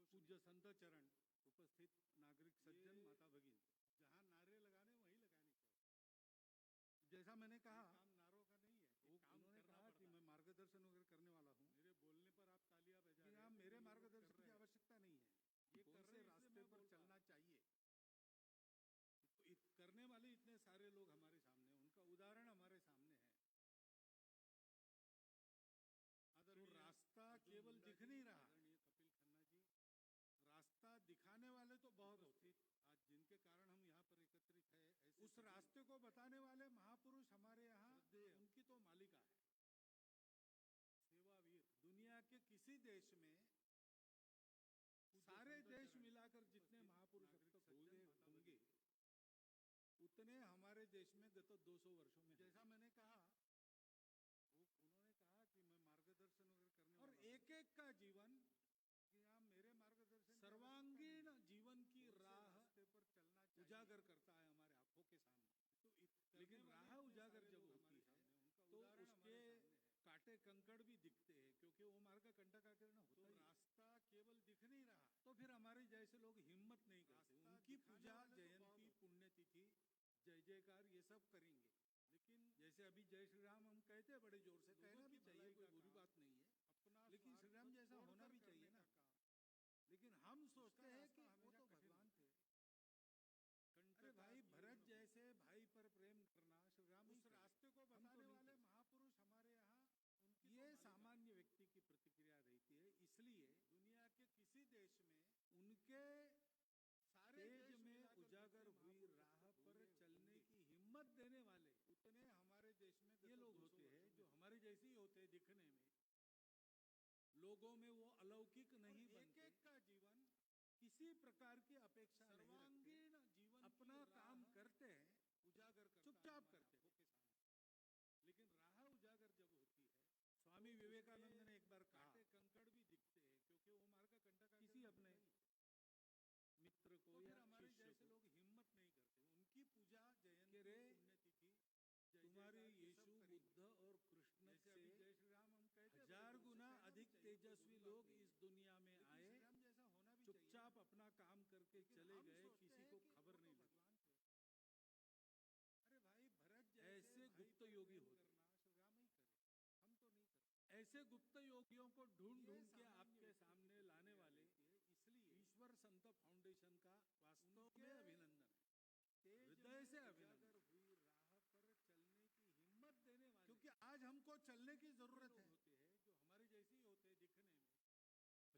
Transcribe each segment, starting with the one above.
पूज्य संत चरण, उपस्थित नागरिक सज्जन, माता भगिनी, जहां नारे लगाने वहीं लगाने चाहिए। जैसा मैंने कहा, उन्होंने कहा कि मैं मार्गदर्शन वगैरह करने वाला हूँ। मेरे बोलने पर आप तालियां बजा रहे हैं, मेरे मार्गदर्शन की आवश्यकता नहीं है। ये कौन से रास्ते पर चलना चाहिए, करने वाले इतने सारे लोग हमारे सामने, उनका उदाहरण हमारे सामने है। तो रास्ता केवल दिख नहीं रहा, रास्ता दिखाने वाले तो बहुत होते, आज जिनके कारण हम यहाँ पर एकत्रित है, उस रास्ते को बताने वाले महापुरुष हमारे यहाँ, उनकी तो मालिका है। सेवावीर, दुनिया के किसी देश में, सारे देश मिलाकर जितने महापुरुष अब तक होंगे, उतने हमारे देश में गत 200 वर्षों में। जैसा मैंने कहा, उन्होंने कहा कि मैं मार्गदर्शन वगैरह करने वाला, और एक एक का जीवन, कि आप मेरे मार्गदर्शन, सर्वांगीण जीवन की राह पर चलना उजागर करता है हमारे आंखों के सामने। तो लेकिन राह उजागर जब होती है तो उसके कांटे कंकड़ भी दिखते हैं, क्योंकि वो मार्ग कंटक आकर ना होता, तो रास्ता केवल दिख नहीं रहा, तो फिर हमारे जैसे लोग हिम्मत नहीं करते। उनकी पूजा, जयंती, पुण्यतिथि, जय जयकार ये सब करेंगे, लेकिन जैसे अभी जय श्री राम हम कहते हैं, बड़े जोर से कहना भी चाहिए, कोई बुरी बात नहीं है, लेकिन श्री राम जैसा होना भी चाहिए ना। लेकिन हम सोचते हैं कि वो तो भगवान थे। अरे भाई, भरत जैसे भाई पर प्रेम करना श्री राम उस रास्ते को बताने वाले महापुरुष हमारे यहाँ, ये सामान्य व्यक्ति की प्रतिक्रिया रहती है। इसलिए दुनिया के किसी देश में उनके सारे तेज में उजागर हुई राह पर चलने की हिम्मत देने वाले उतने हमारे देश में ये लोग होते हैं, जो हमारे जैसे ही होते हैं दिखने में, लोगों में वो अलौकिक नहीं बनते। एक का जीवन किसी प्रकार की अपेक्षा, सर्वांगीण जीवन, अपना काम करते हैं, उजागर चुपचाप करते हैं, लेकिन राह उजागर जब होती है, स्वामी विवेकानंद ने एक बार कहा, कंकड़ भी दिखते हैं, क्योंकि वो मार्ग कंटक किसी अपने मित्र को, तो या हमारे जैसे लोग हिम्मत नहीं करते। उनकी पूजा, जयंती, पुण्यतिथि, तुम्हारे यीशु, बुद्ध और कृष्ण से जय श्री राम हम कहते हैं, 1000 गुना अधिक तेजस्वी लोग इस दुनिया में आए, चुपचाप अपना काम करके चले गए, किसी को खबर नहीं लगी। अरे भाई, भरत ऐसे गुप्त योगी होते, हम तो नहीं करते। ऐसे गुप्त योगियों को ढूंढ ढूंढ के आपके सामने लाने वाले, इसलिए ईश्वर संत फाउंडेशन का वास्तव में अभिनंदन है, हृदय से अभिनंदन हुई राह पर चलने की हिम्मत देने वाले, क्योंकि आज हमको चलने की जरूरत है। होते हैं जो हमारे जैसे ही होते हैं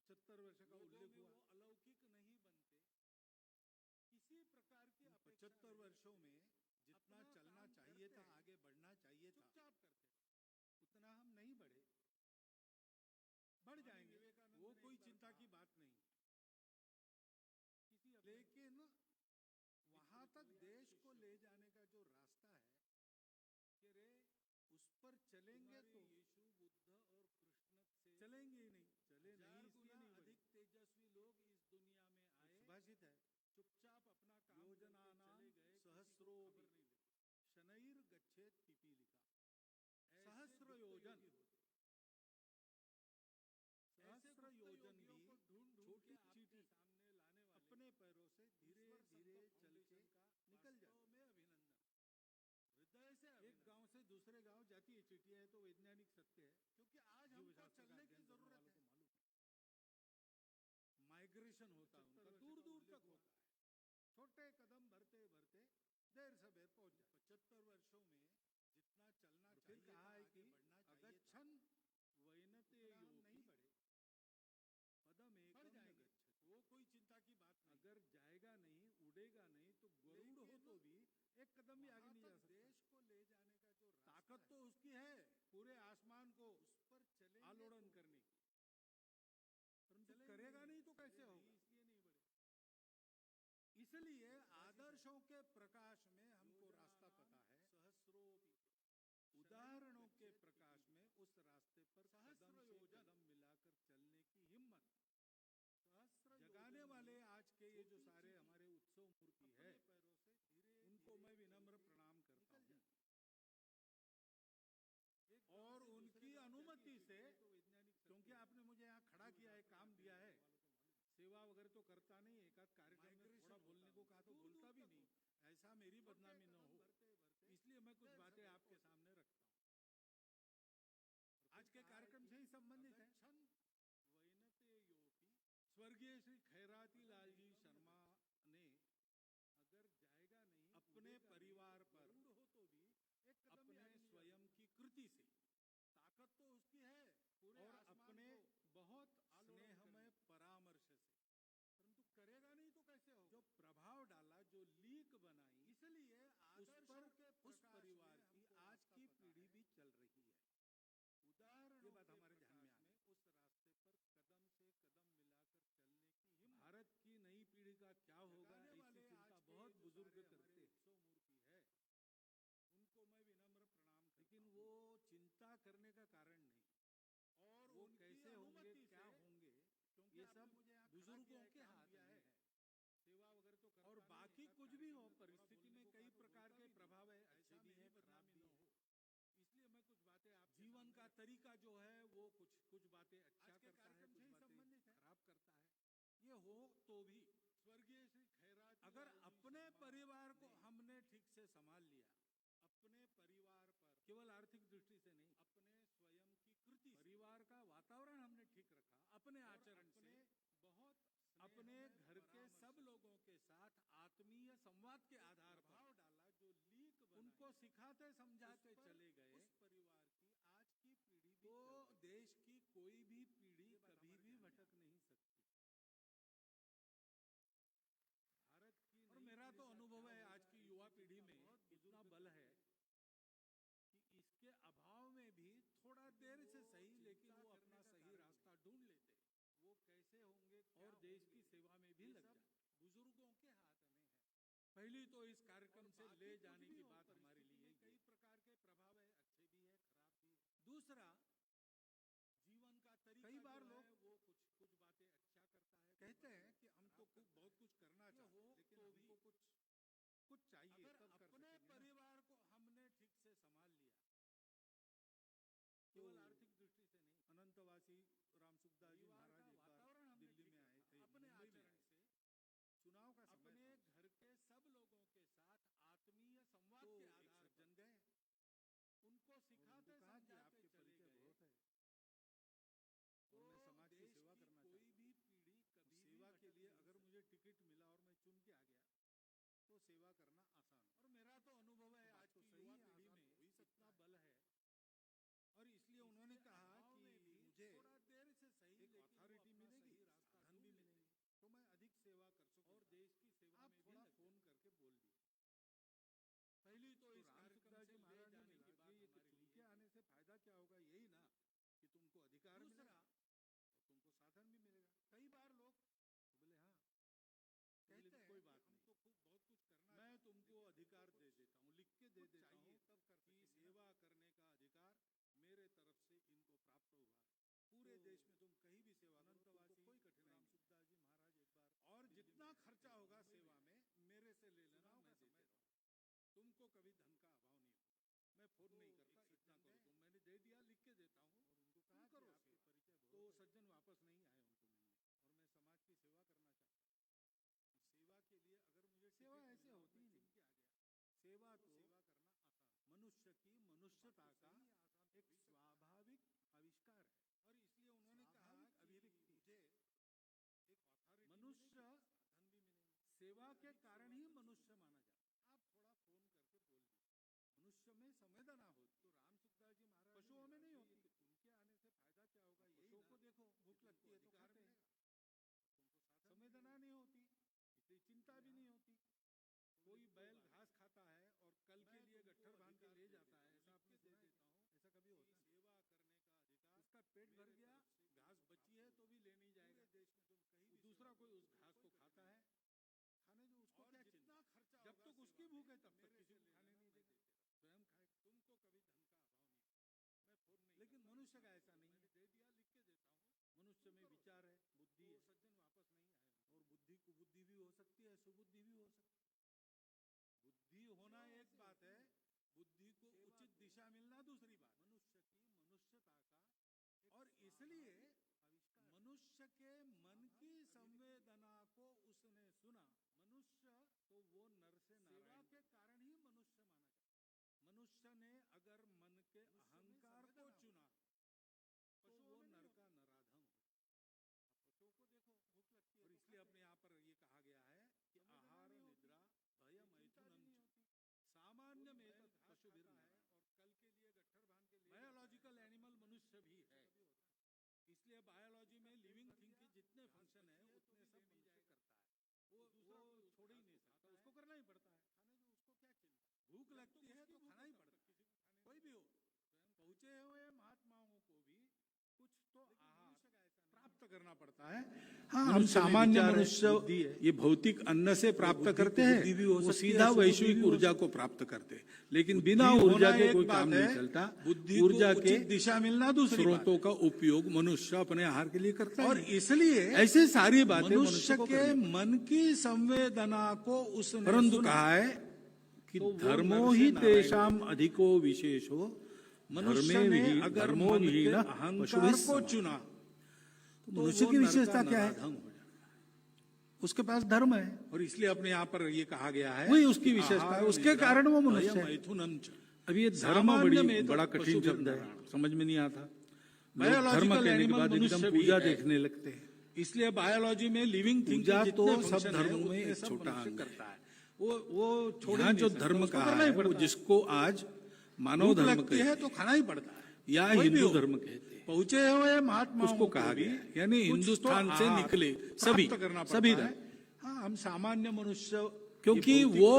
दिखने में, 75 वर्ष का उल्लेख हुआ, वो अलौकिक नहीं बनते किसी प्रकार की। 75 वर्षों में जितना चलना चाहिए था, आगे बढ़ना चाहिए था, चुपचाप करते, उतना हम नहीं बढ़े, बढ़ जाएंगे, वो कोई चिंता की बात नहीं। लेकिन वहां तक देश को ले जाने का जो रास्ता है, कि रे उस पर चलेंगे तो यीशु, बुद्ध और कृष्ण से चलेंगे ही नहीं, चले नहीं, इसलिए नहीं। अधिक तेजस्वी लोग इस दुनिया में आए, सुभाषित है, चुपचाप अपना काम योजनानां सहस्रो शनैर गच्छेत पिपीलिका, सहस्र योजन, सहस्र योजन भी छोटी चीटी सामने लाने वाले अपने पैरों से धीरे धीरे चल के निकल जाते में अभिनंदन, हृदय से। एक गांव से दूसरे गांव जाती है चीटियां, है तो वैज्ञानिक सत्य है, क्योंकि आज हमको चलने की जरूरत है, मालूम है, माइग्रेशन होता है उनका, दूर दूर तक होता है, छोटे कदम भरते भरते देर से देर पहुंच जाए। 75 वर्षों में जितना चलना चाहिए, फिर कहा है कि अगच्छन् वैनते योगी, नहीं बढ़े, पदम एकम न गच्छति, वो कोई चिंता की बात नहीं। अगर जाएगा नहीं, उड़ेगा नहीं, तो गरुड़ हो तो भी एक कदम भी आगे नहीं जा सकता। देश को ले जाने का जो ताकत तो उसकी है, पूरे आसमान को उस पर चले आलोड़न करने की, परंतु करेगा नहीं तो कैसे होगा, इसलिए नहीं बढ़े। इसलिए आदर्शों के प्रकाश में हमको रास्ता पता है, सहस्रोपि उदाहरणों के प्रकाश में उस रास्ते पर कदम से कदम मिलाकर चलने की हिम्मत जगाने वाले आज के ये जो सारे हमारे उत्सव मूर्ति है, उनको मैं विनम्र प्रणाम करता हूँ, और उनकी अनुमति से, क्योंकि आपने मुझे यहाँ खड़ा किया है, काम दिया है, सेवा वगैरह तो करता नहीं, एक आध कार्यक्रम में थोड़ा बोलने को कहा तो बोलता भी नहीं, ऐसा मेरी बदनामी न हो, इसलिए मैं कुछ बातें आपके सामने रखता हूँ। आज के कार्यक्रम से ही संबंधित है। स्वर्गीय श्री खैराती लाल जी शर्मा ने अपने परिवार पर अपने स्वयं की कृति से, ताकत तो उसकी है और अपने बहुत स्नेहमय परामर्श से, परंतु करेगा नहीं तो कैसे हो, जो प्रभाव डाला, जो लीक बनाई, इसलिए उस पर उस परिवार की आज की पीढ़ी भी चल रही है। उदाहरण, ये बात हमारे ध्यान में आ गई। उस रास्ते पर कदम से कदम मिलाकर चलने की भारत की नई पीढ़ी का क्या होगा, ऐसी चिंता बहुत बुजुर्ग करते हैं, है, उनको मैं विनम्र प्रणाम, लेकिन वो चिंता करने का कारण नहीं, और वो कैसे होंगे, क्या होंगे, ये सब बुजुर्गों के हाथ में है। सेवा वगैरह तो करता, और बाकी कुछ भी हो, परिस्थिति में कई प्रकार के प्रभाव है, अच्छे भी है, खराब भी है, इसलिए मैं कुछ बातें आप, जीवन का तरीका जो है वो कुछ बातें अच्छा करता है, कुछ बातें खराब करता है, ये हो तो भी स्वर्गीय श्री खैरात, अगर अपने परिवार को हमने ठीक से संभाल लिया, अपने परिवार पर केवल आर्थिक दृष्टि से नहीं, अपने स्वयं की कृति, परिवार का वातावरण हमने ठीक रखा, अपने आचरण से, बहुत अपने घर के सब लोगों के साथ आत्मीय संवाद के आधार पर भाव डाला, जो लीक उनको सिखाते समझाते चले गए, उस परिवार की आज की पीढ़ी, तो देश की कोई भी पीढ़ी कभी भी भटक नहीं सकती। भारत की, और मेरा तो अनुभव है, आज की युवा पीढ़ी में इतना बल है कि इसके अभाव में भी थोड़ा देर से सही, लेकिन वो अपना सही रास्ता ढूंढ लेते, वो कैसे होंगे और देश की सेवा में भी लग जाते, बुजुर्गों के हाथ में है। पहली तो इस कार्यक्रम से ले जाने की बात हमारे लिए कई प्रकार के प्रभाव है, अच्छे भी है, खराब भी है। दूसरा, जीवन का तरीका, कई बार लोग वो कुछ बातें अच्छा करता है, कहते हैं कि हम तो बहुत कुछ करना चाहते हैं, लेकिन हमको कुछ चाहिए, अगर अपने परिवार को हमने ठीक से संभाल लिया, केवल आर्थिक दृष्टि से नहीं, अनंतवासी राम सुखदास जी महाराज एक बार दिल्ली में आए थे, अपने आचरण से, चुनाव का समय, अपने घर के सब लोगों के साथ आत्मीय संवाद के आधार पर सज्जन गए, उनको सिखाते समझाते आपके परिचय बहुत है, और मैं समाज की सेवा करना चाहता हूं, कोई भी पीढ़ी कभी सेवा के लिए अगर मुझे टिकट मिला और मैं चुन के आ गया तो सेवा करना आसान, और मेरा तो अनुभव है, आज की युवा पीढ़ी में इतना बल है, और इसलिए उन्होंने कहा कि मुझे थोड़ा देर से सही, एक अथॉरिटी मिलेगी, साधन भी मिलेंगे, तो मैं अधिक सेवा कर सकूं, और देश की सेवा में थोड़ा फोन करके बोल दिया। पहली तो इस कार्यक्रम से महाराज ने मिला कि ये चुन के आने से फायदा क्या होगा, यही ना कि तुमको अधिकार मिलेगा और तुमको साधन भी मिलेगा। कई बार लोग तो बोले हाँ, कहते हैं कोई बात नहीं, तो खूब बहुत कुछ करना, मैं तुमको अधिकार दे देता हूँ, लिख के दे देता हूँ कि सेवा करने का अधिकार मेरे तरफ से इनको प्राप्त हुआ, पूरे देश में तुम कहीं भी सेवा करो, तुमको कोई कठिनाई नहीं। सुखदास जी महाराज एक बार, और जितना खर्चा होगा सेवा में मेरे से ले लेना, मैं देते रहूँ, तुमको कभी धन का अभाव नहीं होगा, मैं फोन नहीं करता, इतना करो तुम, मैंने दे दिया, लिख के देता हूँ, और उनको कहा करो आपके परिचय, तो सज्जन वापस नहीं आए उनको मिलने, और मैं समाज की सेवा करना चाहता हूँ, सेवा के लिए अगर मुझे सेवा ऐसे होती ही नहीं, आ गया, सेवा तो सेवा करना आसान, मनुष्य की मनुष्यता का एक स्वाभाविक आविष्कार है, और इसलिए उन्होंने कहा अभिव्यक्ति, मुझे एक अथॉरिटी, मनुष्य धन भी मिलेंगे, सेवा के कारण ही मनुष्य माना जाता है। आप थोड़ा फोन करके बोल दीजिए, मनुष्य में संवेदना होती, तो राम सुखदास जी महाराज, पशुओं में नहीं होती, उनके आने से फायदा क्या होगा, पशुओं को देखो भूख लगती है तो खाते हैं, तुमको संवेदना नहीं होती, इतनी चिंता भी नहीं होती, कोई बैल घास खाता है और कल के लिए गट्ठर बांध के ले जाता है, ऐसा आपने सुना है? ऐसा कभी होता है? सेवा करने का अधिकार, उसका पेट भर गया, घास बची है तो भी ले नहीं जाएगा, देश में तुम कहीं दूसरा कोई उस घास को खाता है, खाने जो उसको क्या चिंता, खर्चा जब तक उसकी भूख है तब तक किसी को खाने नहीं देगा, स्वयं खाए, तुमको कभी धन का अभाव नहीं होगा, मैं फोन नहीं, लेकिन मनुष्य का ऐसा नहीं है, दे दिया, लिख के देता हूँ, मनुष्य में विचार है, बुद्धि है, सज्जन वापस नहीं आए, और बुद्धि कुबुद्धि भी हो सकती है, सुबुद्धि भी हो सकती है, बुद्धि होना एक बात है, बुद्धि को उचित दिशा मिलना दूसरी बात, मनुष्य की मनुष्यता का, और इसलिए मनुष्य मनुष्य के मन की संवेदना को उसने सुना। मनुष्य तो वो नर से सेवा के कारण ही मनुष्य माना जाता। मनुष्य ने अगर मन के अहंकार को चुना तो वो नर का नराधम हो। पशुओं को देखो, भूख लगती है, और इसलिए अपने यहाँ पर ये कहा गया है कि आहार निद्रा भय मैथुनम सामान्य में पशु भी है। और कल के लिए गट्ठर बांध के लिए बायोलॉजिकल एनिमल मनुष्य भी है। इसलिए बायोलॉजी में लिविंग थिंग के जितने फंक्शन है उतने सब मनुष्य करता है। वो छोड़ ही नहीं सकता, उसको करना ही पड़ता है। उसको क्या खेलता, भूख लगती है तो खाना ही पड़ता है, कोई भी हो। पहुंचे हुए महात्माओं को भी कुछ तो आहार प्राप्त करना पड़ता है। हाँ, हम सामान्य मनुष्य ये भौतिक अन्न से प्राप्त करते हैं, वो सीधा वैश्विक ऊर्जा को प्राप्त करते हैं, लेकिन बिना ऊर्जा के कोई काम नहीं चलता। ऊर्जा के दिशा मिलना दूसरी स्रोतों का उपयोग मनुष्य अपने आहार के लिए करता है। और इसलिए ऐसे सारी बातें मनुष्य के मन की संवेदना को उसने परंतु कहा है कि धर्मो ही तेषाम अधिको विशेषो। मनुष्य ने अगर मन के अहंकार को चुना तो मनुष्य की विशेषता क्या है? उसके पास धर्म है, और इसलिए अपने यहाँ पर ये कहा गया है वही उसकी विशेषता है, उसके कारण वो मनुष्य है। अब ये धर्म बड़ा कठिन शब्द है, समझ में नहीं आता। धर्म कहने के बाद एकदम पूजा देखने लगते हैं। इसलिए बायोलॉजी में लिविंग थिंग तो सब धर्मों में एक छोटा अंग करता है। वो छोड़ा जो धर्म का है, वो जिसको आज मानव धर्म कहते हैं तो खाना ही पड़ता है, या हिंदू धर्म कहते हैं। पहुंचे हुए महात्मा उसको कहा गया, यानी हिंदुस्तान से निकले सभी धर्म। हाँ, हम सामान्य मनुष्य, क्योंकि वो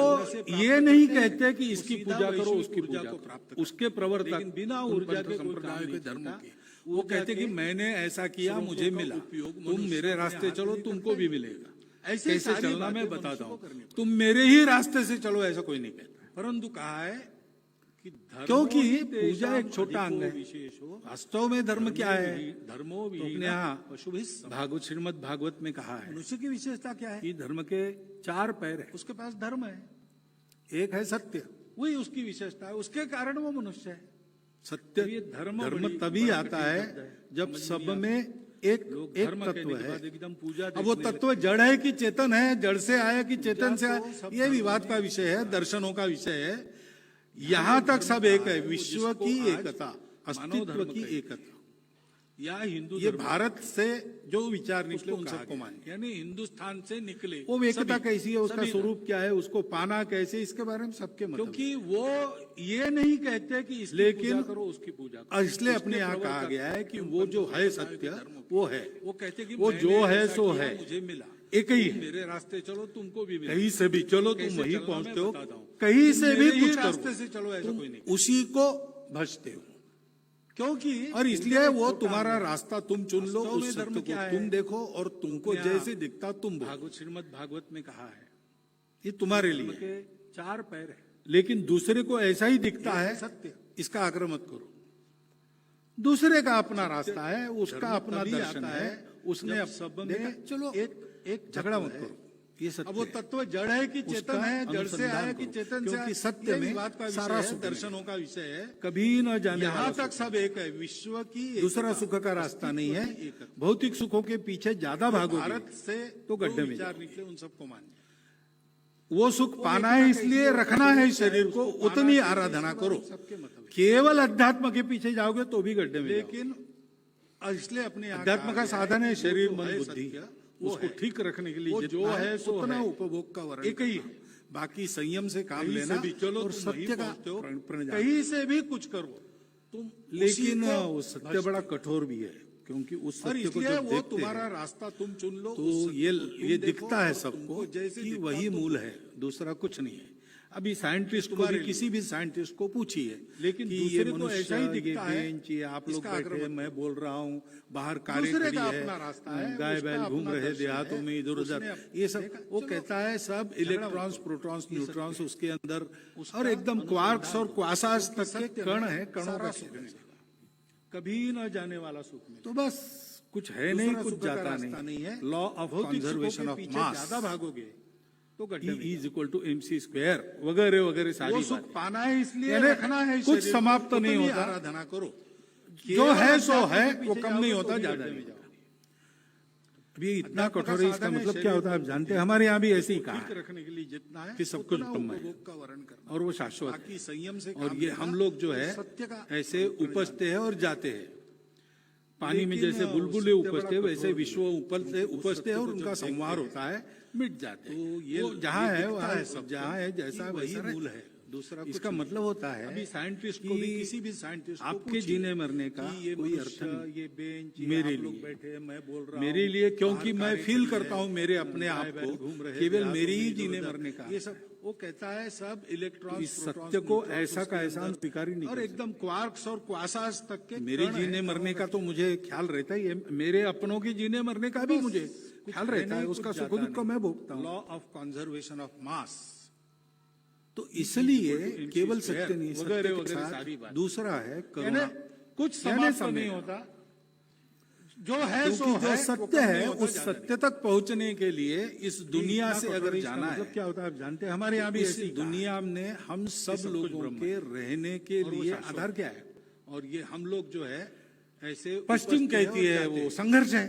ये नहीं कहते कि इसकी पूजा करो, उसकी पूजा को प्राप्त, उसके प्रवर्तक बिना ऊर्जा के संप्रदाय के धर्म के, वो कहते कि मैंने ऐसा किया मुझे मिला, तुम मेरे रास्ते चलो तुमको भी मिलेगा। ऐसे चलना मैं बताता हूँ, तुम मेरे ही रास्ते से चलो ऐसा कोई नहीं कहता। परंतु कहा है क्योंकि पूजा एक छोटा अंग है, वास्तव में धर्म क्या है? धर्मो तो अपने यहाँ भागवत श्रीमद् भागवत में कहा है मनुष्य की विशेषता क्या है कि धर्म के 4 पैर है, उसके पास धर्म है। एक है सत्य, वही उसकी विशेषता है, उसके कारण वो मनुष्य है। सत्य धर्म तभी आता है जब सब में एक तत्व है। एकदम पूजा, अब वो तत्व जड़ है कि चेतन है, जड़ से आया कि चेतन से आया, ये विवाद का विषय है, दर्शनों का विषय है। यहां तक सब एक है, विश्व की एकता, अस्तित्व की एकता। या हिंदू, ये भारत से जो विचार निकले उन सबको माने, यानी हिंदुस्तान से निकले वो एकता कैसी है, उसका स्वरूप क्या है, उसको पाना कैसे, इसके बारे में सबके मतलब। क्योंकि वो ये नहीं कहते कि लेकिन करो उसकी पूजा, इसलिए अपने यहाँ कहा गया है कि वो जो है सत्य वो है। वो कहते कि वो जो है सो है, मुझे मिला, एक ही है, मेरे रास्ते चलो तुमको भी मिलेगा, कहीं से भी चलो तुम वहीं पहुंचते हो, कहीं से भी कुछ रास्ते से चलो ऐसा कोई नहीं, उसी को भजते हो। क्योंकि और इसलिए वो तुम्हारा रास्ता तुम चुन लो, उस सत्य को तुम देखो और तुमको जैसे दिखता तुम। भागवत श्रीमद् भागवत में कहा है ये तुम्हारे लिए 4 पैर है, लेकिन दूसरे को ऐसा ही दिखता है सत्य, इसका आग्रह मत करो। दूसरे का अपना रास्ता है, उसका अपना दर्शन है, उसने सब में चलो एक झगड़ा मत करो, ये सत्य। अब वो तत्व जड़ है कि चेतन है, जड़ से आया कि चेतन से आया, सत्य में सारा दर्शनों का विषय है, कभी न जाने। यहाँ तक सब एक है, विश्व की दूसरा सुख का रास्ता नहीं है। भौतिक सुखों के पीछे ज्यादा भागो भारत से तो गड्ढे में निकले, उन सबको मान। वो सुख पाना है इसलिए रखना है शरीर को, उतनी आराधना करो। केवल अध्यात्म के पीछे जाओगे तो भी गड्ढे में। लेकिन इसलिए अपने अध्यात्म का साधन है शरीर मन बुद्धि, उसको ठीक रखने के लिए जो है सो उतना उपभोग का वर्ण एक ही, बाकी संयम से काम लेना चलो, और सत्य का कहीं से भी कुछ करो तुम। लेकिन वो सत्य बड़ा कठोर भी है, क्योंकि उस सत्य को जब वो तुम्हारा रास्ता तुम चुन लो तो ये दिखता है सबको कि वही मूल है, दूसरा कुछ नहीं है। अभी साइंटिस्ट को भी, किसी भी साइंटिस्ट को पूछिए, लेकिन दूसरे को ऐसा ही दिखता है। आप लोग बैठे, मैं बोल रहा हूँ, बाहर कारें खड़ी है, गाय बैल घूम रहे देहातों में इधर उधर, ये सब वो कहता है सब इलेक्ट्रॉन्स प्रोटॉन्स न्यूट्रॉन्स उसके अंदर, और एकदम क्वार्क्स और क्वासास तक के कण है, कणों का कभी न जाने वाला सुख में। तो बस कुछ है नहीं, कुछ जाता नहीं है। Law of conservation of mass, ज्यादा भागोगे तो इज इक्वल टू mc² वगैरह वगैरह सारी सुख पाना है, इसलिए रखना है, कुछ समाप्त नहीं होता। आराधना करो, जो है सो है, वो कम नहीं होता, ज्यादा नहीं। अभी इतना कठोर है, इसका मतलब क्या होता है आप जानते हैं? हमारे यहाँ भी ऐसे ही कहा है रखने के लिए जितना है कि सब कुछ ब्रह्म है उपभोग का वर्ण करना और वो शाश्वत बाकी संयम से है। और काम ये लेना हम लोग जो है सत्य का ऐसे उपजते हैं और जाते हैं। पानी में लेकिन जैसे बुलबुले सत्य उपजते हैं बड़ा वैसे कठोर विश्व उपजते हैं और को उनका जब संहार देखते होता है, मिट जाते हैं। तो ये वो जहाँ है दिखता वहाँ है सबको जहाँ है जैसा कि वही वही मूल मूल है। दूसरा इसका कुछ मतलब होता है अभी साइंटिस्ट को भी किसी भी साइंटिस्ट को आपके पूछिए जीने मरने का कि ये कोई मनुष्य, अर्थ नहीं ये बेंच ये मेरे आप लोग लिए। बैठे हैं, मैं बोल रहा मेरे हूँ, लिए, क्योंकि बाहर मैं कारें फील खड़ी करता हैं, हूँ मेरे अपने भाई आप बहन को, घूम रहे हैं, केवल देहातों मेरे में ही इधर जीने उधर। मरने का। ये सब वो कहता है सब इलेक्ट्रॉन इस सत्य को ऐसा का ऐसा हम स्वीकार ही नहीं और कर एकदम क्वार्क्स और क्वासास तक के मेरे कण जीने हैं, मरने का तो मुझे ख्याल रहता ही है, मेरे अपनों के जीने मरने का भी मुझे ख्याल रहता है, उसका सुख दुख मैं भोगता हूँ। Law of conservation of mass. तो इसलिए केवल सत्य नहीं, वगैरह सत्य के वगैरह साथ सारी बात। दूसरा है यानी करुणा। कुछ यानी समाप्त समय नहीं होता, जो है सो क्योंकि जो है, सत्य वो कम नहीं है होता, उस ज्यादा सत्य तक पहुंचने के लिए इस दुनिया इतना से कठोर अगर इसका जाना मतलब है, क्या होता है आप जानते हैं? हमारे यहाँ भी इस ऐसी दुनिया में हम सब सब कुछ लोगों ब्रह्म के रहने के और वो लिए शाश्वत आधार क्या है? और ये हम लोग जो है ऐसे पश्चिम उपजते हैं कहती और है जाते वो हैं। संघर्ष है।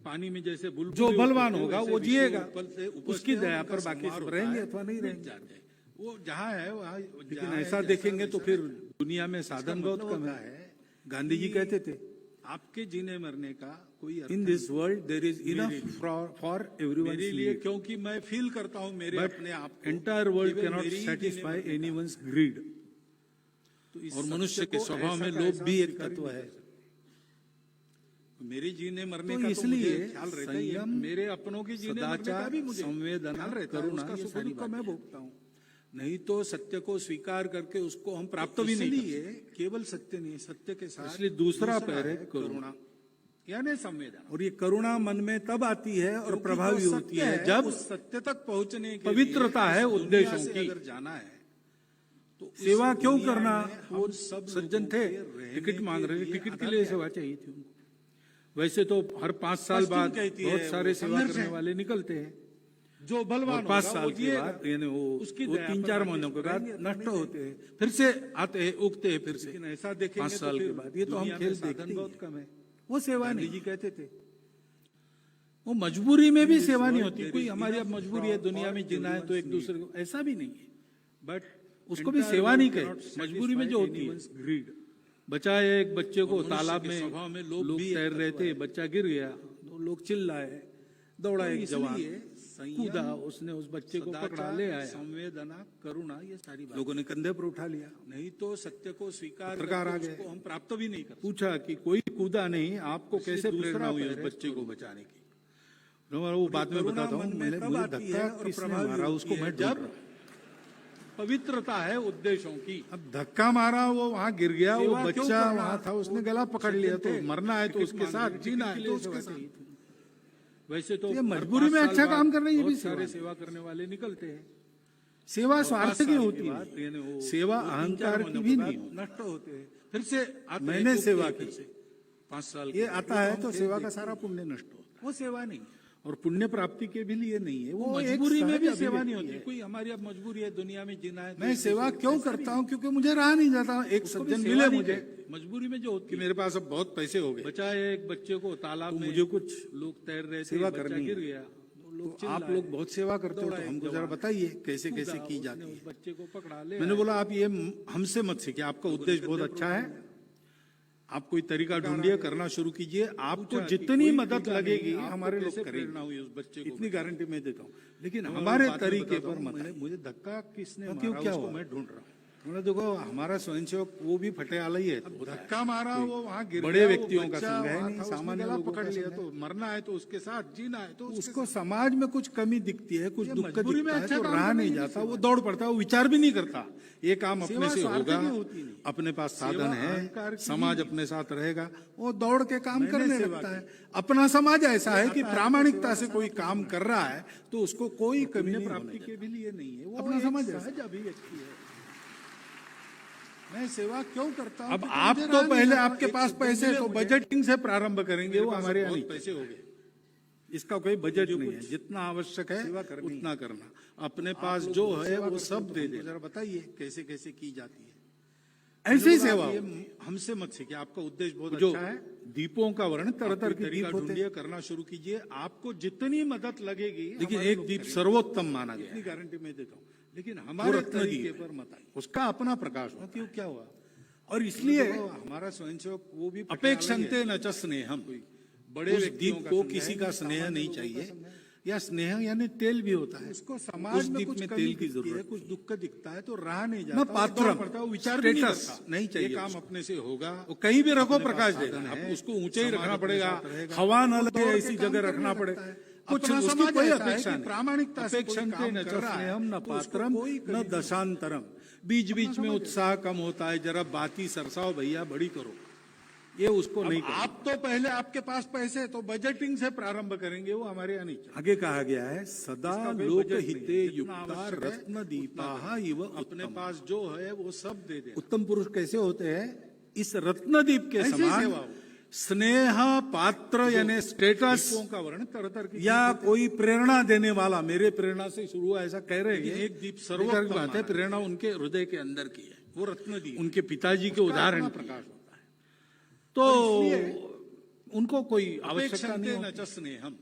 पानी में जैसे बुलबुले जो बलवान उपजते हैं, होगा वैसे वो विश्व जिएगा, उपजते उसकी हैं, दया उनका पर बाकी संहार सब होता रहेंगे है, अथवा नहीं मिट रहेंगे। जाते हैं। वो जहाँ है वहाँ लेकिन ऐसा देखेंगे तो फिर दुनिया में साधन बहुत कम है। गांधी जी कहते थे, आपके जीने मरने का कोई अर्थ in this world there is enough for everyone, मेरे लिए, क्योंकि मैं फील करता हूँ मेरे बट अपने आप को, एंटायर वर्ल्ड केवल कैन नॉट मेरी ही सेटिस्फाई जीने मरने एनीवन्स ग्रीड। तो इस और सत्य मनुष्य के को स्वभाव में ऐसा का लोभ ऐसा भी एक स्वीकार ही तत्व नहीं है। कर सकते। मेरे जीने मरने तो का तो इसलिए मुझे ख्याल रहता ही है, संयम, मेरे अपनों के जीने मरने का सदाचार, भी मुझे संवेदना, ख्याल रहता है, करुणा, उसका ये सुख सारी दुख का बातें मैं हैं। भोगता हूँ। नहीं तो सत्य को स्वीकार करके उसको हम प्राप्त भी नहीं कर इसलिए केवल सत्य नहीं, सत्य के साथ इसलिए दूसरा पैर है करुणा। यानी संवेदना। और ये करुणा मन में तब आती है और क्योंकि प्रभावी जो होती सत्य है जब उस सत्य तक पहुंचने के पवित्रता लिए है इस दुनिया उद्देश्यों से की। अगर जाना है तो इस सेवा क्यों दुनिया करना? में हम वो सब सज्जन लोगों थे, के रहने टिकट मांग के रहे थे, लिए टिकट के आधार लिए क्या सेवा चाहिए थी उनको। वैसे तो हर 5 साल पश्चिम बाद कहती बहुत है, सारे वो सेवा संघर्ष करने है। वाले निकलते हैं, जो बलवान और 5 होगा, साल वो के जिएगा। बाद यानी उसकी वो दया पर 3-4 बाकी महीनों के सब बाद रहेंगे, नष्ट होते हैं, फिर से आते हैं, उगते हैं फिर से लेकिन ऐसा देखेंगे 5 साल तो के फिर बाद। ये तो हम दुनिया में खेल साधन देखते ही बहुत हैं। कम है। वो सेवा गांधी नहीं, जी कहते थे वो मजबूरी में भी this सेवा नहीं world होती। there कोई is हमारी अब enough मजबूरी है for दुनिया में जीना है तो एक everyone's दूसरे को, ऐसा भी नहीं है। बट उसको भी सेवा नहीं कहे, मजबूरी में जो होती है। ग्रीड। बचा है एक बच्चे को मनुष्य तालाब के में, स्वभाव में लोभ लोग भी एक तैर रहे तत्व थे, है। बच्चा गिर गया तो लोग चिल्लाए, दौड़ा एक जवान, संयम, कूदा, उसने उस बच्चे को पकड़ा ले आया, संवेदना, करुणा, ये सारी बात। लोगों ने कंधे पर उठा लिया। नहीं तो सत्य को स्वीकार पत्रकार करके आ गए। उसको हम प्राप्त भी नहीं कर पूछा कि कोई कूदा नहीं, आपको कैसे दूसरा प्रेरणा हुई उस पैर है बच्चे को बचाने की? वो बाद में करुणा बताता हूँ, मन में मैंने तब मुझे आती धक्का है और किसने प्रभावी मारा होती उसको है मैं जब ढूंढ रहा हूँ। पवित्रता है उद्देश्यों की। अब धक्का मारा, वो वहां गिर गया, वो सेवा क्यों बच्चा करना? वहां था, उसने गला पकड़ सज्जन लिया, तो थे, मरना है तो टिकट उसके मांग साथ, रहे थे, जीना टिकट है के तो लिए उसके सेवा साथ। चाहिए थी। वैसे तो ये हर मजबूरी 5 में साल अच्छा बाद काम कर रहे हैं, ये भी बहुत सेवा सारे है। सेवा करने वाले निकलते हैं। सेवा और स्वार्थ 5 की साल होती के बाद है, यानी वो सेवा 2-3-4 अहंकार की महीनों भी के नहीं बाद होती। नष्ट होते हैं, फिर से आते मैंने हैं, सेवा फिर की। से 5 साल ये के बाद। आता है हम तो खेल सेवा का देखते सारा हैं। पुण्य नष्ट होता वो सेवा नहीं। है। और पुण्य प्राप्ति के भी लिए नहीं है, वो वो एक मजबूरी में भी सहज सेवा नहीं अभिव्यक्ति होती। है। कोई हमारी अब मजबूरी है, दुनिया में जीना है तो मैं एक सेवा दूसरे को क्यों ऐसा भी करता नहीं। हूँ? क्योंकि मुझे रहा नहीं जाता। एक उसको भी सज्जन सेवा मिले नहीं मुझे कहते। मजबूरी में जो होती कि है। मेरे पास अब बहुत पैसे हो गए, बचा है एक बच्चे को तालाब तो में, मुझे कुछ लोग तैर रहे थे, सेवा बच्चा करनी गिर है। गया, तो लोग तो आप चिल्लाए, लोग बहुत सेवा करते हो, दौड़ा तो एक हमको जरा जवान, बताइए कैसे कैसे कूदा, की उसने जाती उस है। बच्चे को पकड़ा ले मैंने आया। बोला आप ये हमसे मत सीखिए, आपका उद्देश्य बहुत अच्छा है, आप कोई तरीका ढूंढिए, करना शुरू कीजिए, आपको पूछा कि जितनी कोई मदद टीका लगेगी नहीं, आपको हमारे लोग कैसे प्रेरणा करेंगे, हुई उस बच्चे को इतनी गारंटी मैं देता हूँ। लेकिन मैं हमारे बात में तरीके बताता पर हूँ, मत आइए। मुझे धक्का किसने क्यों, मारा क्या उसको हुआ? मैं ढूंढ रहा हूँ। मैंने देखो हमारा स्वयंसेवक वो भी फटेआला ही है, तो होता है। धक्का मारा, वो वहाँ गिर बड़े गया, वो व्यक्तियों का बच्चा संग है वहाँ नहीं, था, उसने सामान्य गला लोगों पकड़ का लिया, संग तो मरना है तो उसके साथ, जीना है तो उसके उसको समाज में कुछ कमी दिखती है, कुछ ये दुख मजबूरी में दिखता है, अच्छा तो काम रहा करने नहीं की जाता, सेवा वो दौड़ पड़ता है, वो विचार भी नहीं करता ये काम अपने सेवा से स्वार्थ होगा, की होती नहीं। अपने पास साधन सेवा है, अहंकार की समाज नहीं। अपने साथ रहेगा, वो दौड़ के काम मैंने करने सेवा लगता की। है। अपना समाज ऐसा है कि आता है तो प्रामाणिकता सेवा से का कोई सारा काम कर रहा है तो उसको कोई कमी पुण्य नहीं प्राप्ति होने के देता। भी लिए नहीं है, वो अपना एक समाज है। सहज अभिव्यक्ति है। मैं सेवा क्यों करता हूँ? अब क्योंकि आप मुझे तो रहा नहीं पहले जाता। आपके एक पास सज्जन पैसे मिले तो मुझे, बजटिंग से प्रारंभ करेंगे, मेरे वो पास हमारे यहाँ बहुत नहीं पैसे हो गए। इसका कोई बजट मुझे नहीं है, कुछ जितना आवश्यक सेवा है करनी है। उतना करना, अपने पास आप लोग जो बहुत है सेवा वो करते हो, सब तो दे हमको देना। जरा बताइए कैसे कैसे की जाती है। ऐसे ही लोग सेवा आप ये हो। हमसे मत सीखिए, आपका उद्देश्य बहुत जो अच्छा है। दीपों का वर्ण तरह तरह के तरीका दीप होते ढूंढिए, हैं। करना शुरू कीजिए, आपको जितनी मदद लगेगी। देखिए हमारे एक लोग दीप करेंगे। सर्वोत्तम माना गया इतनी है, गारंटी मैं देता हूँ, लेकिन वो हमारे रत्न तरीके दीप पर है। मत आइए। उसका अपना प्रकाश होता क्यों, है। क्या हुआ? और इसलिए देखो, हमारा स्वयंसेवक वो भी अपेक्षन्ते न च स्नेहम, बड़े उस व्यक्तियों दीप का को संग है, किसी का ये स्नेह सामान्य नहीं लोगों का चाहिए। संग है। या स्नेह यानी तेल भी होता है, उसको उस समाज में दीप कुछ में कमी तेल की दिखती है, जरूरत कुछ नहीं। दुख दिखता है तो रहा नहीं जाता, ना वो पात्रम, दौड़ पड़ता है, वो विचार भी नहीं स्टेटस करता नहीं चाहिए ये काम उसको। अपने से होगा। वो कहीं भी रखो अपने प्रकाश पास देगा, साधन आप है, उसको ऊंचे ही समाज रखना अपने पड़ेगा, साथ रहेगा। हवा न वो लगे दौड़ के ऐसी काम जगह करने रखना लगता पड़े। है। कुछ अपना उसकी समाज कोई ऐसा है अपेक्षा कि नहीं। प्रामाणिकता से कोई अपेक्षन्ते काम न कर च रहा है, स्नेहम न तो उसको पात्रम कोई न कमी दशांतरम। बीच बीच में उत्साह कम होता है, जरा बाती सरसाओ भैया, बड़ी करो, ये उसको नहीं अब करना। आप तो पहले आपके पास पैसे है, तो बजटिंग से प्रारंभ करेंगे, वो हमारे यहाँ नहीं चलेगा। आगे कहा गया है सदा इसका कोई लोक बजट नहीं है, हिते जितना युक्ता आवश्यक है, रत्न उतना दीपा इव अपने उत्तम। पास जो है वो सब दे दे। उत्तम पुरुष कैसे होते हैं? इस रत्नदीप के ऐसी समान सेवा हो। स्नेह पात्र यानी स्टेटस दीपों का वर्ण तरह तरह के या दीप होते हैं। कोई प्रेरणा देने वाला, मेरे प्रेरणा से शुरू हुआ ऐसा कह रहे हैं। लेकिन एक दीप बेकार सर्वोत्तम की बात है, माना प्रेरणा उनके हृदय के अंदर की है, वो रत्न दीप, उनके पिताजी के उसका उदाहरण अपना की है। प्रकाश होता है। तो और इसलिए उनको कोई आवश्यकता अपेक्षन्ते नहीं न होती। च स्नेहम,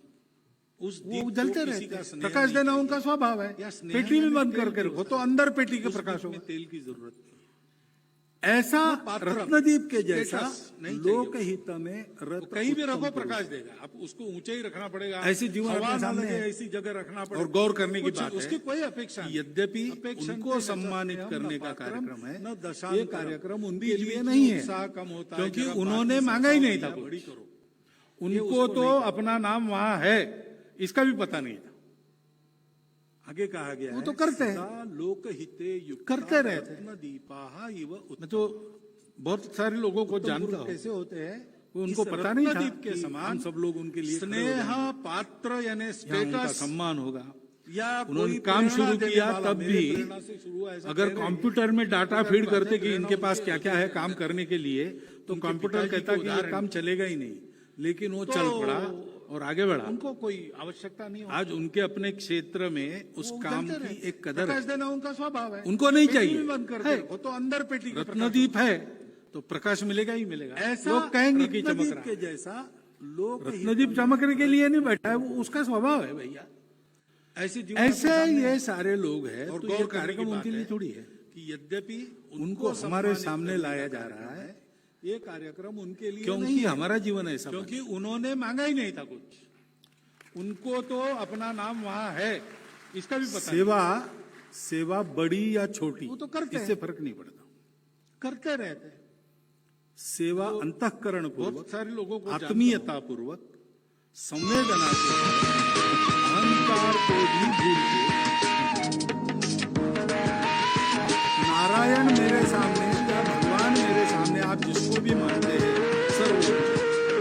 उस वो दीप जलते को रहते किसी का हैं, स्नेह प्रकाश नहीं देना चाहिए। उनका स्वभाव है। या स्नेह पेटी में यानी बंद तेल करके भी रखो होता तो है। अंदर पेटी के उस प्रकाश दीप में होगा। तेल की जरूरत नहीं। ऐसा पात्रम, रत्नदीप के जैसा स्टेटस नहीं चाहिए लोक हित में वो रत्न कहीं भी उत्तम रखो पुरुष। प्रकाश देगा, आप उसको ऊंचे ही रखना पड़ेगा। ऐसी जीवन हवा अपने न सामने लगे है। ऐसी जगह रखना पड़ेगा। और गौर करने की कुछ बात है उसकी कोई अपेक्षा नहीं। यद्यपि अपेक्षन्ते उनको न च सम्मानित स्नेहम करने न का पात्रम कार्यक्रम है, न दशांतरम। ये कार्यक्रम उनके बीच लिए बीच में नहीं है, उत्साह कम होता है, क्योंकि जरा उन्होंने बाती मांगा ही सरसाओ नहीं था भैया, कुछ। बड़ी करो। उनको उसको तो नहीं अपना नाम वहां है, इसका भी पता नहीं था। आगे कहा गया वो है, तो करते हैं। सदा लोक हिते युक्ता करते रहते हैं। रत्न दीपाः इव उत्तम। मैं तो बहुत सारे लोगों को उत्तम जानता पुरुष हूँ, कैसे होते हैं? वो उनको इस पता नहीं था रत्नदीप के कि समान हम सब लोग उनके लिए खड़े हो स्नेह जाएंगे, पात्र यानी यहाँ उनका स्टेटस सम्मान होगा। या उन्होंने कोई काम प्रेरणा शुरू देने किया वाला, तब मेरे भी प्रेरणा से शुरू हुआ, ऐसा अगर कह रहे हैं। कंप्यूटर में डाटा तो फीड बात है, करते कि प्रेरणा इनके पास उनके क्या क्या है हृदय के काम अंदर। करने के लिए, तो उनके कंप्यूटर पिताजी कहता के कि ये उदाहरण। काम चलेगा ही नहीं, लेकिन वो तो चल पड़ा और आगे बढ़ा। उनको कोई आवश्यकता नहीं होती। आज उनके अपने क्षेत्र में उस वो काम उजलते की रहते। एक कदर प्रकाश है। देना उनका स्वभाव है। उनको नहीं पेटी चाहिए। भी बंद करके है। रखो तो अंदर पेटी का प्रकाश रत्नदीप है तो प्रकाश मिलेगा ही मिलेगा। ऐसा लोग कहेंगे कि चमक रत्नदीप रहा के है। जैसा लोक रत्नदीप चमकने के लिए नहीं बैठा है, वो उसका स्वभाव है भैया। ऐसे जीवन ऐसे अपने सामने ये सारे लोग हैं, और तो गौर ये करने की कार्यक्रम बात उनके लिए है थोड़ी है। कि यद्यपि उनको हमारे सम्मानित सामने करने लाया का जा रहा कार्यक्रम है, ये कार्यक्रम उनके लिए नहीं क्योंकि है। हमारा जीवन ऐसा बना। क्योंकि उन्होंने मांगा ही नहीं था कुछ, उनको तो अपना नाम वहां है, इसका भी पता नहीं। सेवा बड़ी या छोटी, वो तो करते इससे हैं। फर्क नहीं पड़ता। करते रहते हैं। सेवा अंतःकरण पूर्वक, बहुत सारे लोगों को जानता हूं। आत्मीयता पूर्वक, संवेदना से, अहंकार को भी भूल के, नारायण मेरे सामने या भगवान मेरे सामने, आप जिसको भी मानते हैं सर्वोच्च,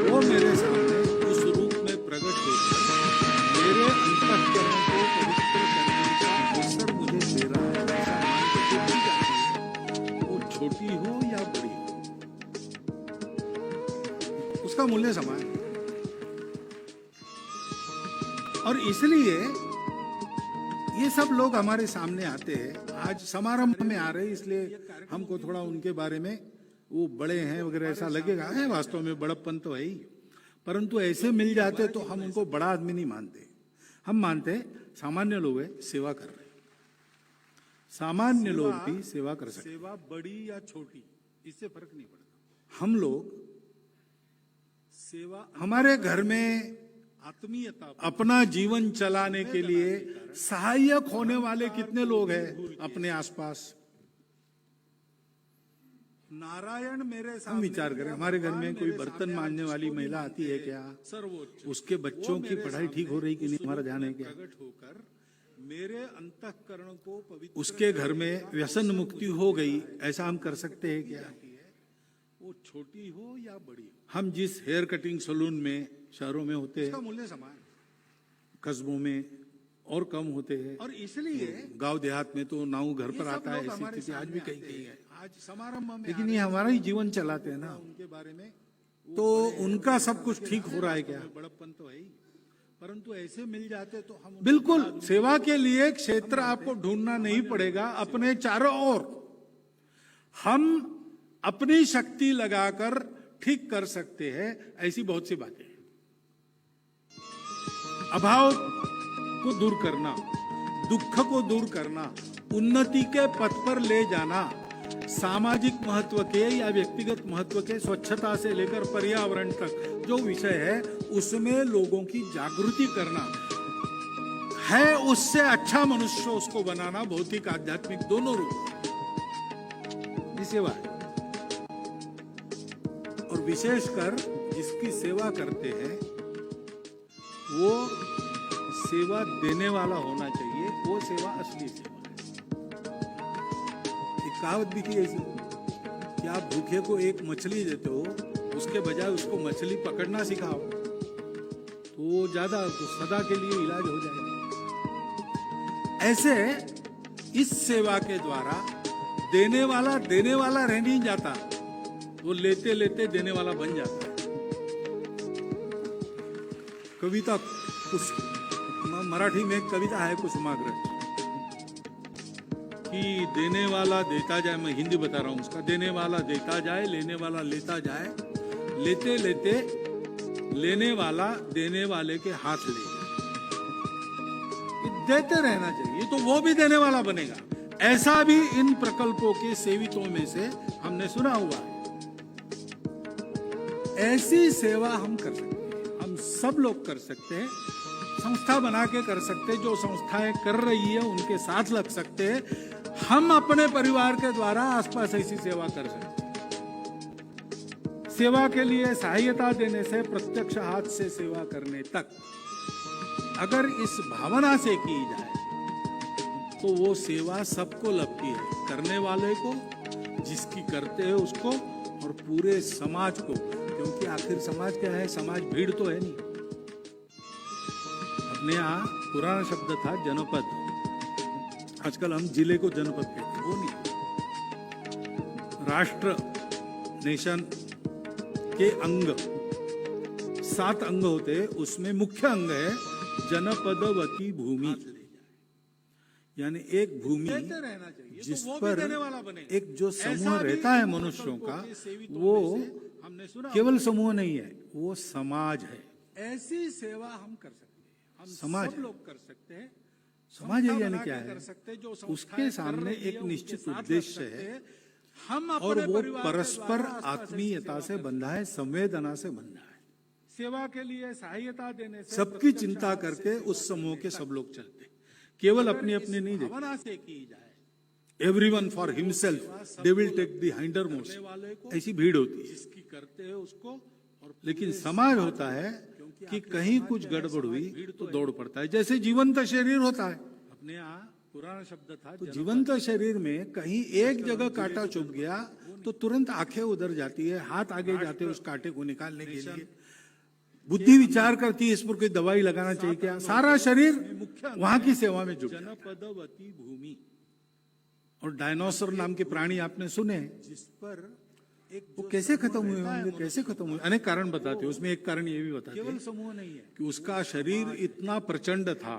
वो मेरे सामने उस रूप में प्रकट होकर मेरे अंतःकरण को पवित्र करने का अवसर मुझे दे रहा है। ऐसा मान के जो भी जाती है, वो छोटी हो या बड़ी हो, उसका मूल्य समान है। और इसलिए ये सब लोग हमारे सामने आते हैं, आज समारंभ में आ रहे हैं, इसलिए हमको थोड़ा उनके बारे में वो बड़े हैं वगैरह ऐसा लगेगा, है वास्तव में बड़प्पन तो है ही, परंतु ऐसे मिल जाते तो हम उनको बड़ा आदमी नहीं मानते। हम मानते सामान्य लोग हैं, सेवा कर रहे हैं। सामान्य लोग भी सेवा कर सकते हैं। सेवा बड़ी या छोटी इससे फर्क नहीं पड़ता। हम लोग सेवा हमारे घर में आत्मीयता अपना जीवन चलाने के लिए सहायक होने वाले कितने लोग हैं अपने आसपास? नारायण मेरे हम सामने, विचार करें, हमारे घर में कोई बर्तन मांजने वाली महिला आती है क्या? सर्वोच्च उसके बच्चों की पढ़ाई ठीक हो रही कि नहीं, हमारा ध्यान है क्या? प्रकट होकर मेरे अंतःकरण को पवित्र उसके घर में व्यसन मुक्ति हो गई, ऐसा हम कर सकते हैं क्या? वो छोटी हो या बड़ी हो, हम जिस हेयर कटिंग सैलून में शहरों में होते इसका हैं, मूल्य समान। कस्बों में और कम होते हैं, और इसलिए गांव देहात में तो नाऊ घर ये पर सब आता है, लोग ऐसी हमारे स्थिति आज सामने भी कहीं आते कहीं हैं। है। आज समारंभ में लेकिन ये हमारा ही जीवन चलाते हैं ना, उनके बारे में तो उनका सब कुछ ठीक हो रहा है क्या? बड़प्पन तो है ही, परंतु ऐसे मिल जाते तो हम उनको बिल्कुल, बड़ा सेवा के लिए क्षेत्र आपको ढूंढना नहीं पड़ेगा। अपने चारों ओर हम अपनी शक्ति लगाकर ठीक कर सकते हैं, ऐसी बहुत सी बातें हैं। अभाव को दूर करना, दुख को दूर करना, उन्नति के पथ पर ले जाना, सामाजिक महत्व के या व्यक्तिगत महत्व के, स्वच्छता से लेकर पर्यावरण तक जो विषय है उसमें लोगों की जागृति करना है। उससे अच्छा मनुष्य उसको बनाना, भौतिक आध्यात्मिक दोनों रूप की सेवा है। और विशेषकर जिसकी सेवा करते हैं वो सेवा देने वाला होना चाहिए, वो सेवा असली सेवा है। एक कहावत भी थी ऐसी कि आप भूखे को एक मछली देते हो, उसके बजाय उसको मछली पकड़ना सिखाओ तो वो ज्यादा, तो सदा के लिए इलाज हो जाएगा। ऐसे इस सेवा के द्वारा देने वाला रह नहीं जाता, वो लेते लेते देने वाला बन जाता है। कविता कुछ मराठी में एक कविता है कुसुमाग्रज कि देने वाला देता जाए, मैं हिंदी बता रहा हूं उसका, देने वाला देता जाए, लेने वाला लेता जाए, लेते लेते लेने वाला देने वाले के हाथ ले जाए। देते रहना चाहिए तो वो भी देने वाला बनेगा। ऐसा भी इन प्रकल्पों के सेवितों में से हमने सुना हुआ है। ऐसी सेवा हम कर सकते हैं, हम सब लोग कर सकते हैं, संस्था बना के कर सकते हैं, जो संस्थाएं कर रही है उनके साथ लग सकते हैं। हम अपने परिवार के द्वारा आसपास ऐसी सेवा कर सकते हैं। सेवा के लिए सहायता देने से प्रत्यक्ष हाथ से सेवा करने तक अगर इस भावना से की जाए तो वो सेवा सबको लगती है, करने वाले को, जिसकी करते हैं उसको, और पूरे समाज को। क्योंकि आखिर समाज क्या है? समाज भीड़ तो है नहीं। अपने यहाँ पुराना शब्द था जनपद, आजकल हम जिले को जनपद कहते हैं, वो नहीं। राष्ट्र, नेशन के अंग 7 अंग होते हैं, उसमें मुख्य अंग है जनपदवती भूमि, यानी एक भूमि जिस पर एक जो समूह रहता है मनुष्यों का, वो केवल समूह नहीं है, वो समाज है। ऐसी सेवा हम कर सकते हैं, हम समाज लोग कर सकते हैं। समाज है यानी क्या है? उसके सामने एक निश्चित उद्देश्य है, हम और वो परस्पर आत्मीयता से बंधा है, संवेदना से बंधा है। सेवा के लिए सहायता देने से सबकी चिंता करके उस समूह के सब लोग चलते, केवल अपनी अपनी नहीं देखते। Everyone for himself, they will take the hindermost, ऐसी भीड़ होती है जिसकी करते हैं उसको। लेकिन समाज होता है कि कहीं कुछ गड़बड़ हुई तो दौड़ पड़ता है। जैसे जीवंत शरीर होता है, अपने यहाँ पुराना शब्द था, तो जीवंत शरीर में कहीं एक जगह कांटा चुभ गया तो तुरंत आंखें उधर जाती है, हाथ आगे जाते हैं उस कांटे को निकालने के लिए, बुद्धि विचार करती है इस पर कोई दवाई लगाना चाहिए क्या, सारा शरीर वहां की सेवा में जुट जाता है। जनपदवती भूमि। और डायनासोर नाम के प्राणी आपने सुने, जिस पर वो कैसे खत्म हुए होंगे, कैसे खत्म हुए, अनेक कारण बताते हैं। उसमें एक कारण ये भी बताते हैं, केवल समूह नहीं है, कि उसका शरीर इतना प्रचंड था,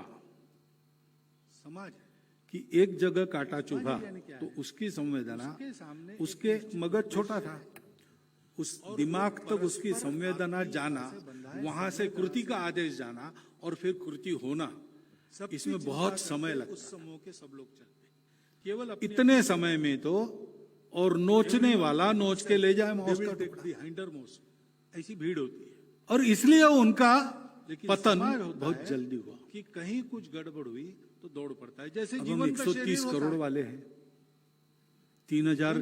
समाज, कि एक जगह कांटा चुभा तो उसकी संवेदना, उसके मगज छोटा था, उस दिमाग तक उसकी संवेदना जाना, वहां से कृति का आदेश जाना और फिर कृति होना, इसमें बहुत समय लगता है। उस समूह के सब लोग चलते केवल इतने समय में तो, और नोचने वाला नोच के ले जाए मौस का टुकड़ा, ऐसी भीड़ होती है। और इसलिए उनका पतन बहुत जल्दी हुआ कि कहीं कुछ गड़बड़ हुई तो दौड़ पड़ता है। जैसे जीवन 130 करोड़ वाले हैं, 3000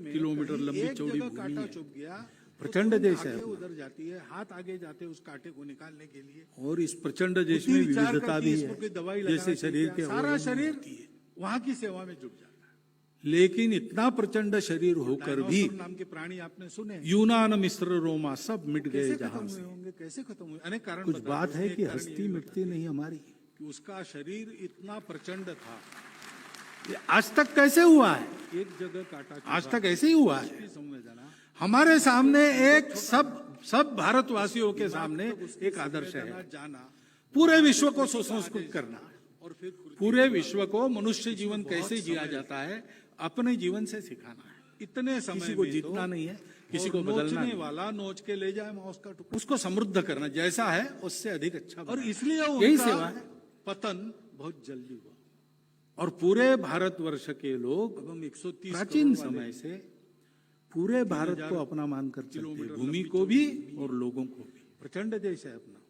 किलोमीटर लंबी चौड़ी भूमि है, प्रचंड देश है, उधर जाती है, हाथ आगे जाते हैं उस कांटे को निकालने के लिए। और इस प्रचंड देश में विविधता भी है, जैसे शरीर के सारा शरीर वहां की सेवा में जुट जाता है। लेकिन इतना प्रचंड शरीर होकर भी नाम के प्राणी आपने सुने, यूनान, मिस्र, रोमा सब मिट गए जहां से। कैसे खत्म हुए? अनेक कारण। कुछ बात है कि हस्ती मिटती नहीं हमारी, कि उसका शरीर इतना प्रचंड था। ये आज तक कैसे हुआ है? एक जगह काटा, आज तक ऐसे ही हुआ है। हमारे सामने एक सब भारतवासियों के सामने एक आदर्श है, पूरे विश्व को सुसंस्कृत करना, और फिर पूरे विश्व को मनुष्य जीवन कैसे जिया जाता है अपने जीवन से सिखाना है। इतने समय किसी को में जीतना तो नहीं है, किसी और को बदलना नोचने नहीं। वाला नोच के ले जाए मांस का टुकड़ा, उसको समृद्ध करना, जैसा है उससे अधिक अच्छा और बनाना। इसलिए यही उनका सेवा है। पतन बहुत जल्दी हुआ। और पूरे भारतवर्ष के लोग अब हम 130 प्राचीन करोड़ वाले समय से पूरे भारत को अपना मानकर चलते हैं, भूमि को भी और लोगों को भी। प्रचंड देश है अपना,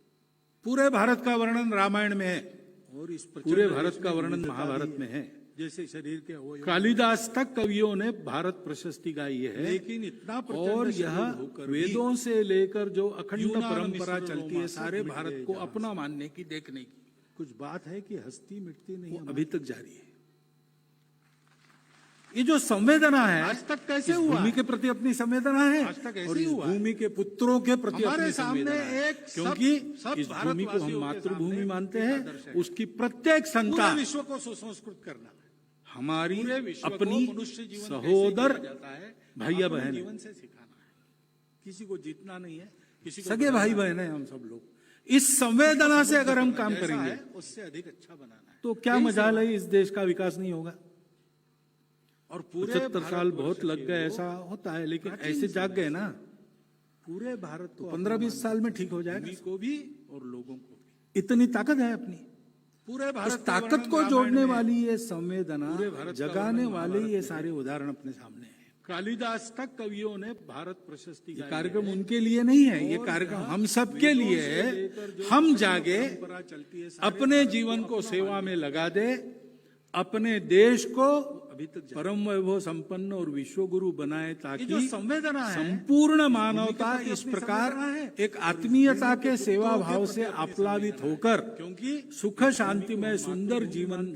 पूरे भारत का वर्णन रामायण में है, और इस प्रचंड पूरे देश भारत का में वर्णन विविधता महाभारत भी में है। जैसे शरीर के अवयव, कालिदास तक कवियों ने भारत प्रशस्ति गाई है, लेकिन इतना प्रचंड और शरीर यह होकर भी वेदों से लेकर जो अखंड यूनान, परंपरा मिस्र, चलती है रोमा सारे सब मिट भारत गए को जहां अपना मानने की, देखने की, कुछ बात है कि हस्ती मिटती नहीं वो है। अभी तक जारी है। ये जो संवेदना है, आज तक कैसे इस हुआ? भूमि के प्रति अपनी संवेदना है, आज तक ऐसे और ही इस हुआ है। भूमि के पुत्रों के प्रति हमारे अपनी सामने संवेदना है। एक सब- क्योंकि सब इस भूमि को हम भारतवासियों के मातृभूमि सामने मानते एक हैं, आदर्श है। उसकी प्रत्येक पूरे संतान विश्व को सुसंस्कृत करना, हमारी पूरे विश्व को अपनी मनुष्य जीवन कैसे सहोदर जिया जाता है, भैया अपने बहन जीवन से सिखाना है। किसी को जीतना नहीं है, किसी को सगे बदलना भाई बहन है हम सब लोग। इस संवेदना से अगर हम काम जैसा करेंगे है, उससे अधिक अच्छा बनाना है। तो क्या मजाल है, इस देश का विकास नहीं होगा। और पूरे 75 साल भारतवर्ष बहुत लग के गए, लोग ऐसा होता है, लेकिन प्राचीन ऐसे जाग समय गए ना, पूरे भारत को 15-20 साल में ठीक हो जाएगा। भूमि को भी और लोगों को भी, इतनी ताकत है अपनी। पूरे उस भारत का ताकत वर्णन को रामायण जोड़ने में है। वाली ये संवेदना, पूरे भारत का जगाने वर्णन वाले महाभारत ये में सारे उदाहरण अपने सामने हैं। कालिदास तक कवियों ने भारत प्रशस्ति ये गाई कार्यक्रम है। उनके लिए नहीं है, ये और कार्यक्रम यहाँ हम सब के वेदों लिए से है। लेकर जो हम अखंड जागे, परंपरा चलती है, सारे अपने भारत जीवन को अपना सेवा मान में लगा दे, अपने देश को अभी तक जारी। परम वैभव संपन्न और विश्व गुरु बनाए, ये ताकि जो संवेदना है, संपूर्ण मानवता प्रति इस अपनी प्रकार संवेदना है। एक आत्मीयता के सेवा भाव से आप्लावित होकर क्योंकि सुख शांति में सुंदर जीवन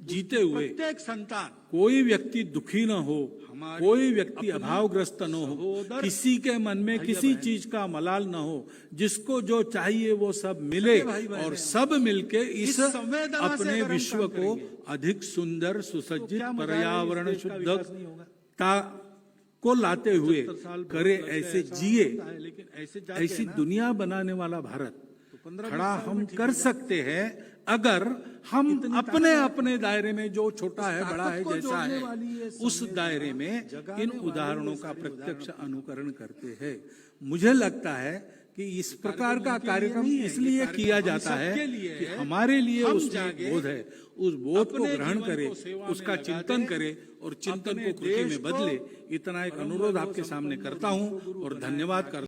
जीते हुए प्रत्येक संतान कोई व्यक्ति दुखी न हो, हमारी कोई व्यक्ति अपनी अभावग्रस्त न हो, सहोदर किसी के मन में किसी चीज का मलाल न हो, जिसको जो चाहिए वो सब मिले, भाई बहन और हैं। सब मिलके इस इस संवेदना से अपने अगर हम विश्व काम को करेंगे, अधिक सुंदर सुसज्जित क्या मजा है, पर्यावरण इस देश का विकास नहीं होगा। शुद्धता को लाते हुए 75 साल बहुत करे, लग गए, ऐसे ऐसा जिए, होता है, लेकिन ऐसे जाग ऐसी गए ना, दुनिया बनाने वाला भारत 15-20 खड़ा साल हम में ठीक कर हो सकते हैं, अगर हम अपने अपने दायरे में जो छोटा है, बड़ा है, ताकत को जैसा जोड़ने है, वाली ये उस संवेदना, दायरे में जगाने इन वाले उदाहरणों ये का सारे प्रत्यक्ष उदाहरण अनुकरण करते हैं। मुझे लगता है कि इस प्रकार का उनके लिए कार्यक्रम नहीं है, इसलिए ये किया कार्यक्रम हम जाता है सबके लिए कि है। हमारे लिए हम उसमें जागे, बोध है, उस बोध को अपने ग्रहण जीवन करे, को सेवा में उसका लगा चिंतन दे, करे, और चिंतन अपने को कृति देश में को बदले। इतना एक परम अनुरोध वैभव आपके सामने संपन्न करता और हूं विश्व गुरु और बनाए, धन्यवाद ताकि करता हूं।